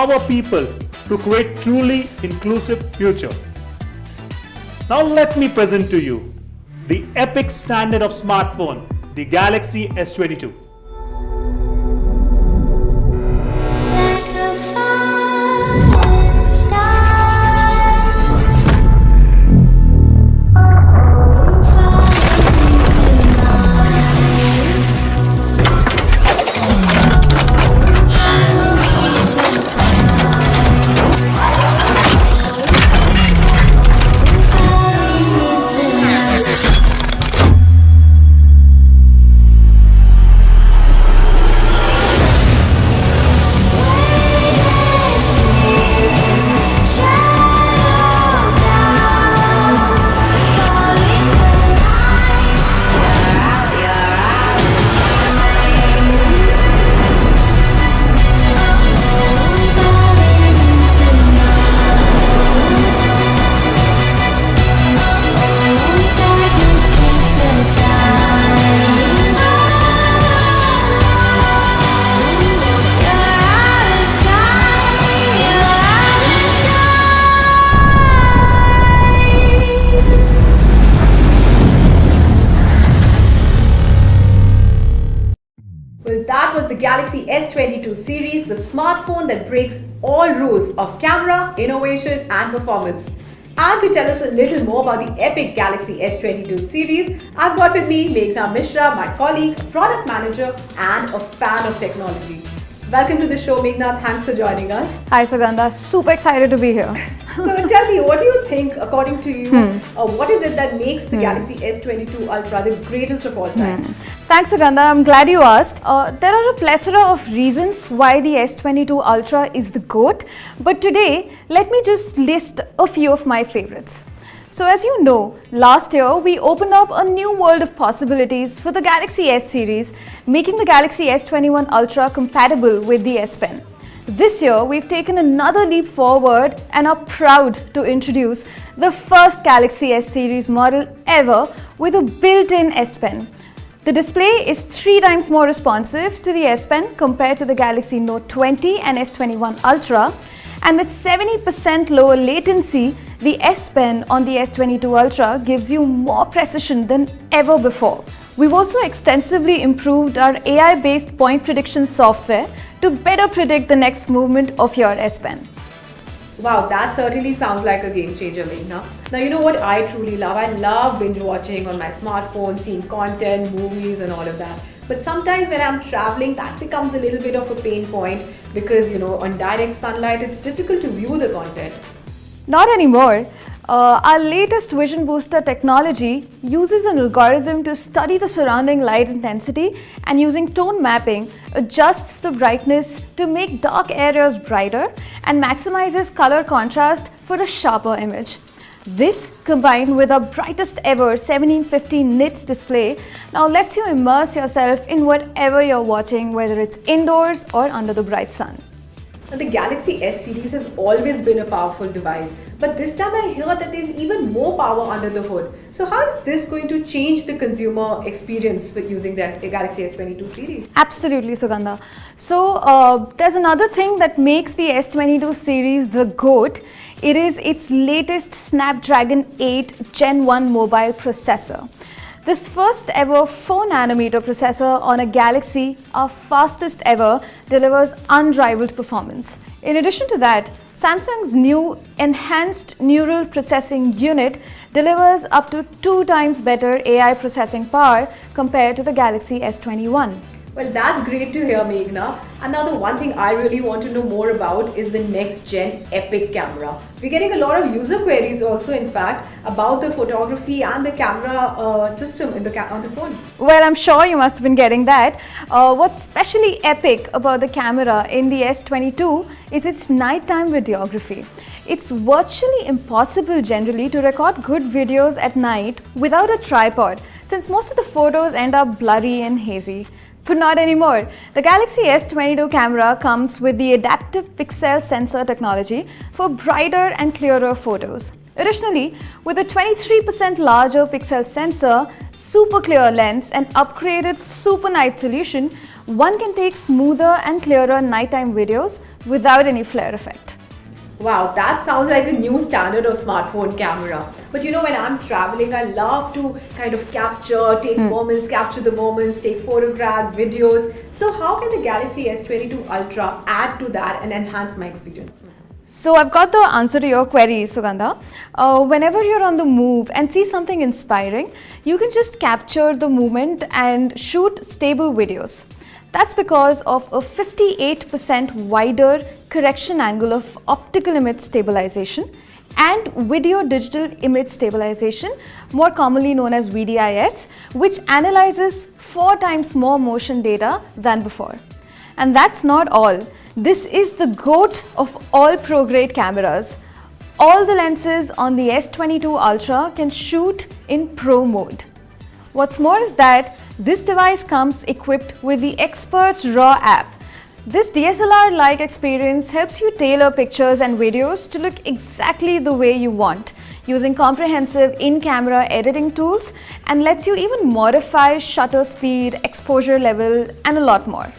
empower people to create truly inclusive future. Now let me present to you the epic standard of smartphone, the Galaxy S22. That was the Galaxy S22 series, the smartphone that breaks all rules of camera, innovation and performance. And to tell us a little more about the epic Galaxy S22 series, I've got with me Meghna Mishra, my colleague, product manager and a fan of technology. Welcome to the show, Meghna. Thanks for joining us. Hi Sugandha, super excited to be here. So tell me, what do you think, according to you, what is it that makes the Galaxy S22 Ultra the greatest of all time? Thanks Sugandha, I'm glad you asked. There are a plethora of reasons why the S22 Ultra is the GOAT, but today let me just list a few of my favorites. So as you know, last year we opened up a new world of possibilities for the Galaxy S series, making the Galaxy S21 Ultra compatible with the S Pen. This year we've taken another leap forward and are proud to introduce the first Galaxy S series model ever with a built-in S Pen. The display is 3 times more responsive to the S Pen compared to the Galaxy Note 20 and S21 Ultra, and with 70% lower latency, the S Pen on the S22 Ultra gives you more precision than ever before. We've also extensively improved our AI-based point prediction software to better predict the next movement of your S Pen. Wow, that certainly sounds like a game changer, Meghna. Now, you know what I truly love? I love binge watching on my smartphone, seeing content, movies and all of that. But sometimes when I'm traveling, that becomes a little bit of a pain point because, you know, on direct sunlight, it's difficult to view the content. Not anymore. Our latest Vision Booster technology uses an algorithm to study the surrounding light intensity and using tone mapping adjusts the brightness to make dark areas brighter and maximizes color contrast for a sharper image. This, combined with our brightest ever 1750 nits display, now lets you immerse yourself in whatever you're watching, whether it's indoors or under the bright sun. Now, the Galaxy S series has always been a powerful device, but this time I hear that there's even more power under the hood. So how is this going to change the consumer experience with using the Galaxy S22 series? Absolutely, Sugandha. So there's another thing that makes the S22 series the GOAT. It is its latest Snapdragon 8 Gen 1 mobile processor. This first ever 4nm processor on a Galaxy, our fastest ever, delivers unrivaled performance. In addition to that, Samsung's new enhanced neural processing unit delivers up to 2 times better AI processing power compared to the Galaxy S21. Well, that's great to hear, Meghna. And now the one thing I really want to know more about is the next gen epic camera. We're getting a lot of user queries also, in fact, about the photography and the camera system on the phone. Well, I'm sure you must have been getting that. What's especially epic about the camera in the S22 is its nighttime videography. It's virtually impossible generally to record good videos at night without a tripod, since most of the photos end up blurry and hazy. But not anymore. The Galaxy S22 camera comes with the adaptive pixel sensor technology for brighter and clearer photos. Additionally, with a 23% larger pixel sensor, super clear lens and upgraded super night solution, one can take smoother and clearer nighttime videos without any flare effect. Wow, that sounds like a new standard of smartphone camera. But when I'm traveling, I love to kind of take moments, capture the moments, take photographs, videos. So how can the Galaxy S22 Ultra add to that and enhance my experience? So I've got the answer to your query, Sugandha. Whenever you're on the move and see something inspiring, you can just capture the moment and shoot stable videos. That's because of a 58% wider correction angle of optical image stabilization and video digital image stabilization, more commonly known as VDIS, which analyzes 4 times more motion data than before. And that's not all. This is the GOAT of all pro-grade cameras. All the lenses on the S22 Ultra can shoot in pro mode. What's more is that this device comes equipped with the Experts RAW app. This DSLR-like experience helps you tailor pictures and videos to look exactly the way you want, using comprehensive in-camera editing tools, and lets you even modify shutter speed, exposure level, and a lot more.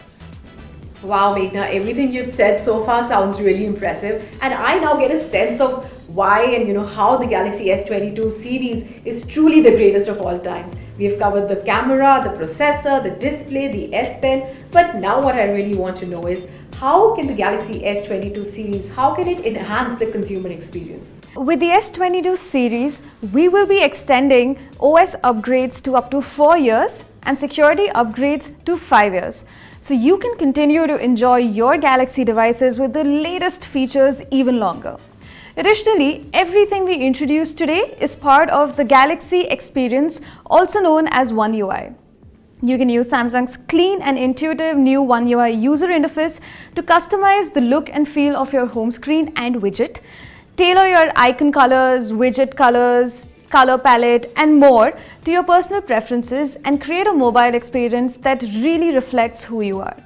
Wow, Meghna, everything you've said so far sounds really impressive, and I now get a sense of why and how the Galaxy S22 series is truly the greatest of all times. We've covered the camera, the processor, the display, the S Pen, but now what I really want to know is how can the Galaxy S22 series, how can it enhance the consumer experience? With the S22 series, we will be extending OS upgrades to up to 4 years and security upgrades to 5 years. So you can continue to enjoy your Galaxy devices with the latest features even longer. Additionally, everything we introduced today is part of the Galaxy experience, also known as One UI. You can use Samsung's clean and intuitive new One UI user interface to customize the look and feel of your home screen and widget, tailor your icon colors, widget colors, color palette, and more to your personal preferences and create a mobile experience that really reflects who you are.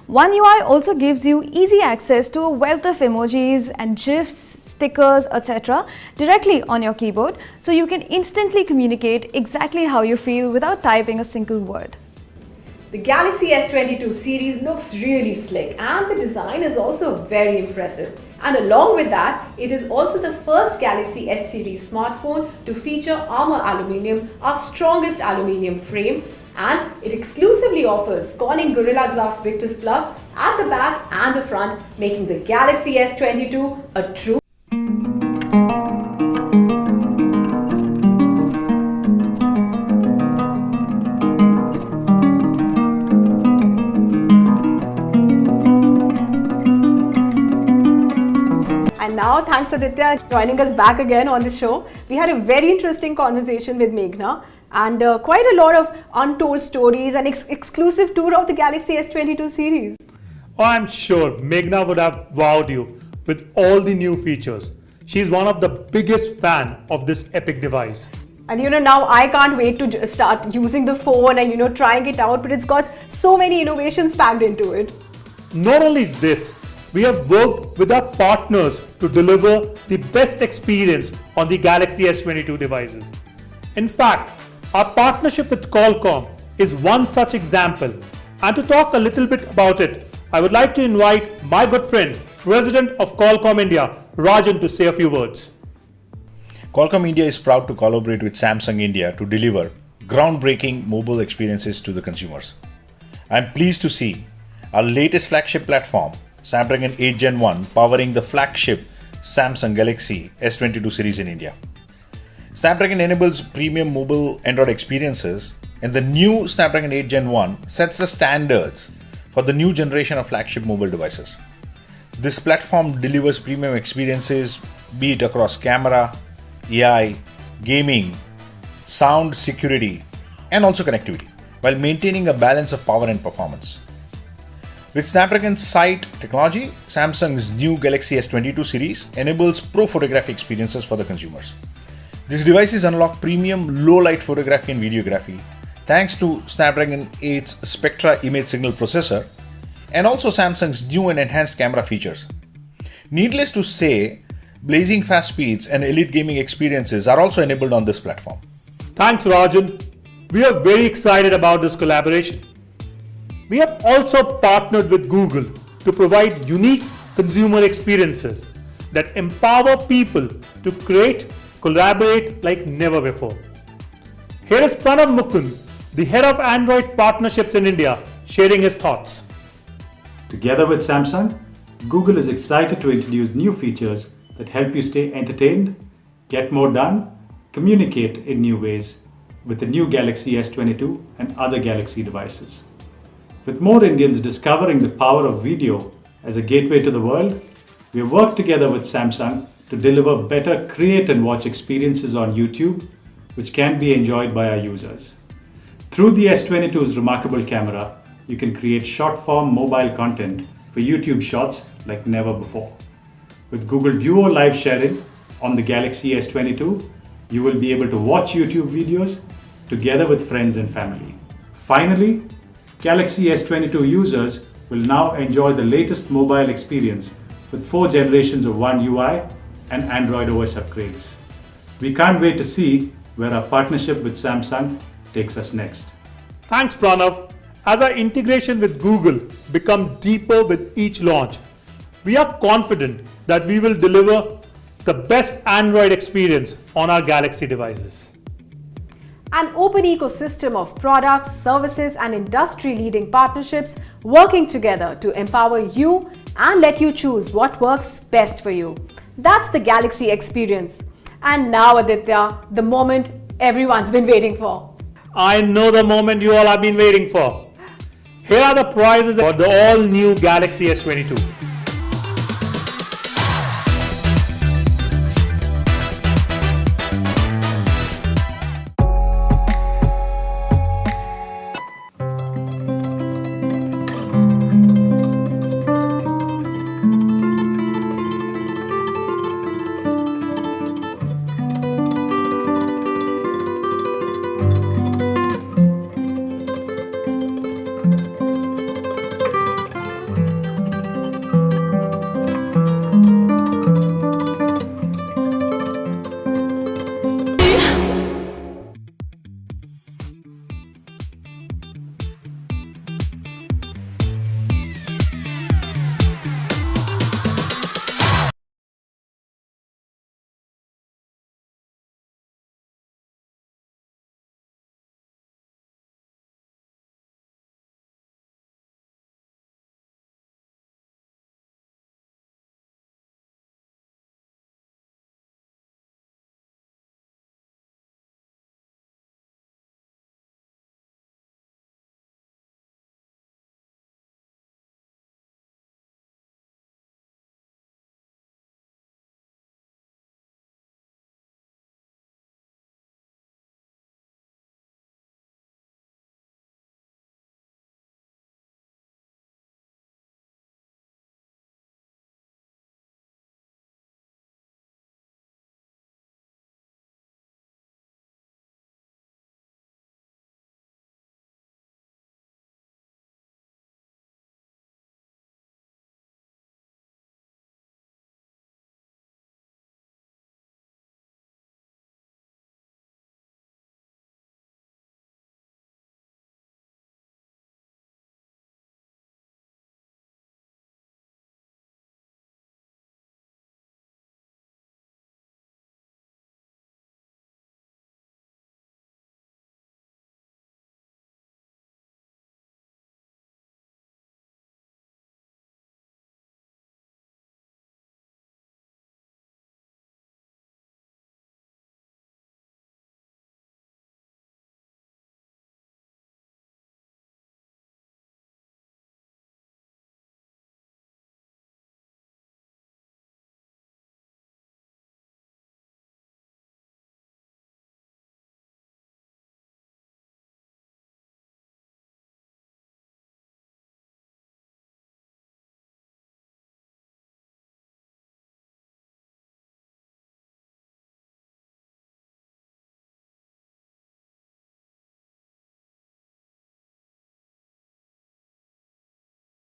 One UI also gives you easy access to a wealth of emojis and GIFs, stickers, etc. directly on your keyboard, so you can instantly communicate exactly how you feel without typing a single word. The Galaxy S22 series looks really slick and the design is also very impressive. And along with that, it is also the first Galaxy S series smartphone to feature Armor Aluminium, our strongest aluminium frame, and it exclusively offers Corning Gorilla Glass Victus Plus at the back and the front, making the Galaxy S22 a true And now, thanks Aditya joining us back again on the show. We had a very interesting conversation with Meghna and quite a lot of untold stories and exclusive tour of the Galaxy S22 series. Oh, I'm sure Meghna would have wowed you with all the new features. She's one of the biggest fan of this epic device. And now I can't wait to start using the phone and trying it out, but it's got so many innovations packed into it. Not only this, we have worked with our partners to deliver the best experience on the Galaxy S22 devices. In fact, our partnership with Qualcomm is one such example. And to talk a little bit about it, I would like to invite my good friend, President of Qualcomm India, Rajan, to say a few words. Qualcomm India is proud to collaborate with Samsung India to deliver groundbreaking mobile experiences to the consumers. I am pleased to see our latest flagship platform, Snapdragon 8 Gen 1, powering the flagship Samsung Galaxy S22 series in India. Snapdragon enables premium mobile Android experiences, and the new Snapdragon 8 Gen 1 sets the standards for the new generation of flagship mobile devices. This platform delivers premium experiences, be it across camera, AI, gaming, sound, security, and also connectivity, while maintaining a balance of power and performance. With Snapdragon Sight technology, Samsung's new Galaxy S22 series enables pro photography experiences for the consumers. These devices unlock premium low-light photography and videography thanks to Snapdragon 8's Spectra image signal processor and also Samsung's new and enhanced camera features. Needless to say, blazing fast speeds and elite gaming experiences are also enabled on this platform. Thanks, Rajan. We are very excited about this collaboration. We have also partnered with Google to provide unique consumer experiences that empower people to create, collaborate like never before. Here is Pranav Mukund, the head of Android partnerships in India, sharing his thoughts. Together with Samsung, Google is excited to introduce new features that help you stay entertained, get more done, communicate in new ways with the new Galaxy S22 and other Galaxy devices. With more Indians discovering the power of video as a gateway to the world, we have worked together with Samsung to deliver better create and watch experiences on YouTube, which can be enjoyed by our users. Through the S22's remarkable camera, you can create short-form mobile content for YouTube Shorts like never before. With Google Duo live sharing on the Galaxy S22, you will be able to watch YouTube videos together with friends and family. Finally, Galaxy S22 users will now enjoy the latest mobile experience with 4 generations of One UI and Android OS upgrades. We can't wait to see where our partnership with Samsung takes us next. Thanks, Pranav. As our integration with Google becomes deeper with each launch, we are confident that we will deliver the best Android experience on our Galaxy devices. An open ecosystem of products, services and industry-leading partnerships working together to empower you and let you choose what works best for you. That's the Galaxy experience. And now, Aditya, the moment everyone's been waiting for. I know the moment you all have been waiting for. Here are the prizes for the all-new Galaxy S22.